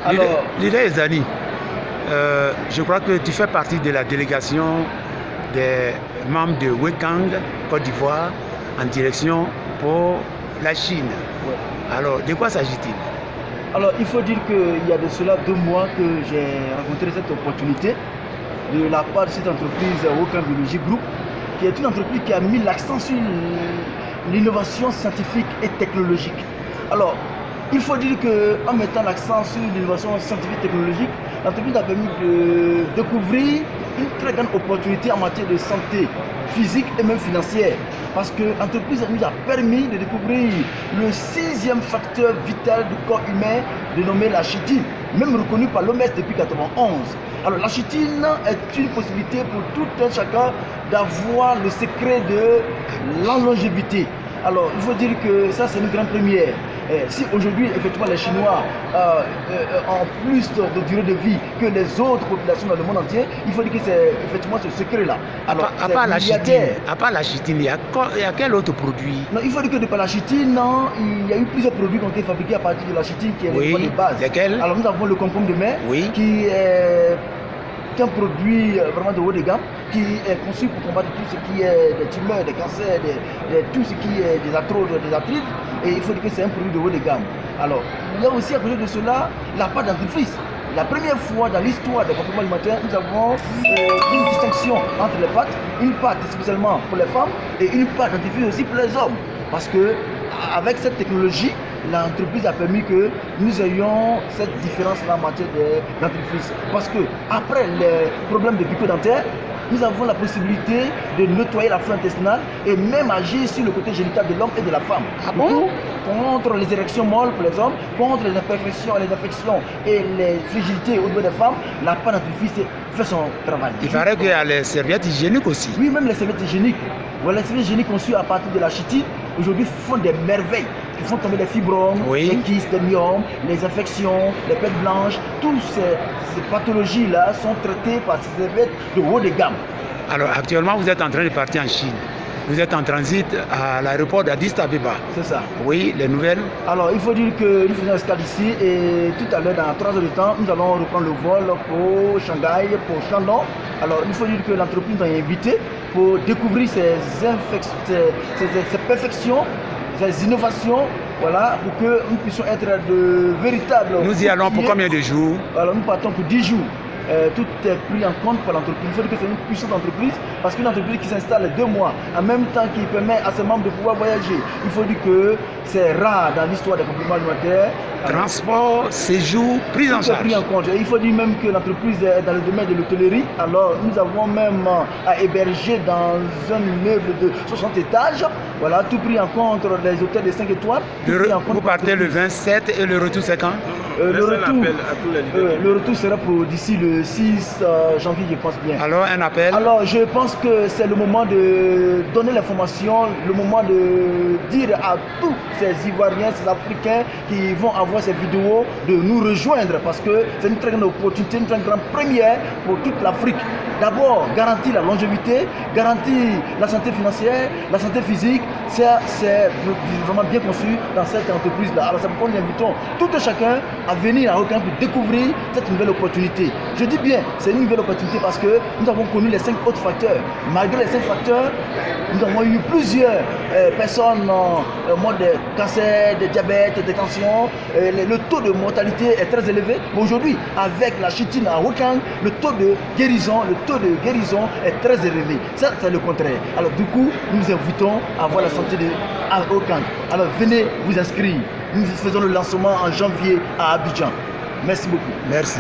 Alors, Leader Ezani, je crois que tu fais partie de la délégation des membres de Wekang, Côte d'Ivoire, en direction pour la Chine. ouais. Alors, de quoi s'agit-il? Alors, il faut dire qu'il y a de cela 2 mois que j'ai rencontré cette opportunité de la part de cette entreprise Wekang Biology Group, qui est une entreprise qui a mis l'accent sur l'innovation scientifique et technologique. Alors, il faut dire qu'en mettant l'accent sur l'innovation scientifique et technologique, l'entreprise a permis de découvrir une très grande opportunité en matière de santé physique et même financière. Parce que l'entreprise nous a permis de découvrir le 6e facteur vital du corps humain dénommé la chitine, même reconnu par l'OMS depuis 1991. Alors la chitine est une possibilité pour tout un chacun d'avoir le secret de la longévité. Alors il faut dire que ça c'est une grande première. Si aujourd'hui effectivement les Chinois ont plus de durée de vie que les autres populations dans le monde entier, il faut dire que c'est effectivement ce secret-là. Alors, à part la chitine, il y a quel autre produit? Non, il faut dire que de par la chitine, il y a eu plusieurs produits qui ont été fabriqués à partir de la chitine qui est le de base. Lesquels? Alors nous avons le concombre de mer qui est un produit vraiment de haut de gamme qui est conçu pour combattre tout ce qui est des tumeurs, des cancers, tout ce qui est des arthroses, des arthrites. Et il faut dire que c'est un produit de haut de gamme. Alors, il y a aussi à côté de cela la pâte dentifrice. La première fois dans l'histoire des compléments alimentaires, nous avons une distinction entre les pâtes, une pâte spécialement pour les femmes et une pâte dentifrice aussi pour les hommes. Parce que avec cette technologie, l'entreprise a permis que nous ayons cette différence-là en matière de dentifrice. Parce que après les problèmes de bucco-dentaire, nous avons la possibilité de nettoyer la flore intestinale et même agir sur le côté génital de l'homme et de la femme. Ah bon? Contre les érections molles pour les hommes, contre les infections et les fragilités au niveau des femmes, la pâte dentifrice fait son travail. Il paraît qu'il y a les serviettes hygiéniques aussi. Oui, même les serviettes hygiéniques. Voilà, les serviettes hygiéniques conçues à partir de la chitine, aujourd'hui font des merveilles, qui font tomber les fibromes, les kystes, les myomes, les infections, les pertes blanches. Toutes ces pathologies-là sont traitées par ces serviettes de haut de gamme. Alors actuellement, vous êtes en train de partir en Chine. Vous êtes en transit à l'aéroport d'Addis Abeba. C'est ça. Oui, les nouvelles? Alors, il faut dire que nous faisons escale ici et tout à l'heure, dans 3 heures de temps, nous allons reprendre le vol pour Shanghai, pour Shandong. Alors, il faut dire que l'entreprise nous a invités pour découvrir ces perfections, ces innovations, voilà, pour que nous puissions être de véritables... Nous y allons pour combien de jours? Alors, nous partons pour 10 jours. Tout est pris en compte par l'entreprise. Il faut dire que c'est une puissante entreprise parce qu'une entreprise qui s'installe 2 mois en même temps qui permet à ses membres de pouvoir voyager. Il faut dire que c'est rare dans l'histoire des compléments alimentaires. Transport, séjour, prise en charge. Pris en compte. Et il faut dire même que l'entreprise est dans le domaine de l'hôtellerie. Alors nous avons même à héberger dans un immeuble de 60 étages. Voilà, tout pris en compte, les hôtels de 5 étoiles. Vous partez le 27 et le retour c'est quand? Le retour sera pour d'ici le 6 janvier, je pense bien. Alors un appel? Alors je pense que c'est le moment de donner l'information, le moment de dire à tous ces Ivoiriens, ces Africains qui vont avoir ces vidéos de nous rejoindre parce que c'est une très grande opportunité, une très grande première pour toute l'Afrique. D'abord, garantir la longévité, garantir la santé financière, la santé physique, c'est vraiment bien conçu dans cette entreprise-là. Alors c'est pourquoi nous invitons tout un chacun à venir à Wekang pour découvrir cette nouvelle opportunité. Je dis bien, c'est une nouvelle opportunité parce que nous avons connu les 5 autres facteurs. Malgré les 5 facteurs, nous avons eu plusieurs personnes en mode de cancer, de diabète, de tension. Le taux de mortalité est très élevé. Mais aujourd'hui, avec la chitine à Wekang, le taux de guérison est très élevé. Ça, c'est le contraire. Alors du coup, nous vous invitons à voir la santé à Wekang. Alors venez vous inscrire. Nous faisons le lancement en janvier à Abidjan. Merci beaucoup. Merci.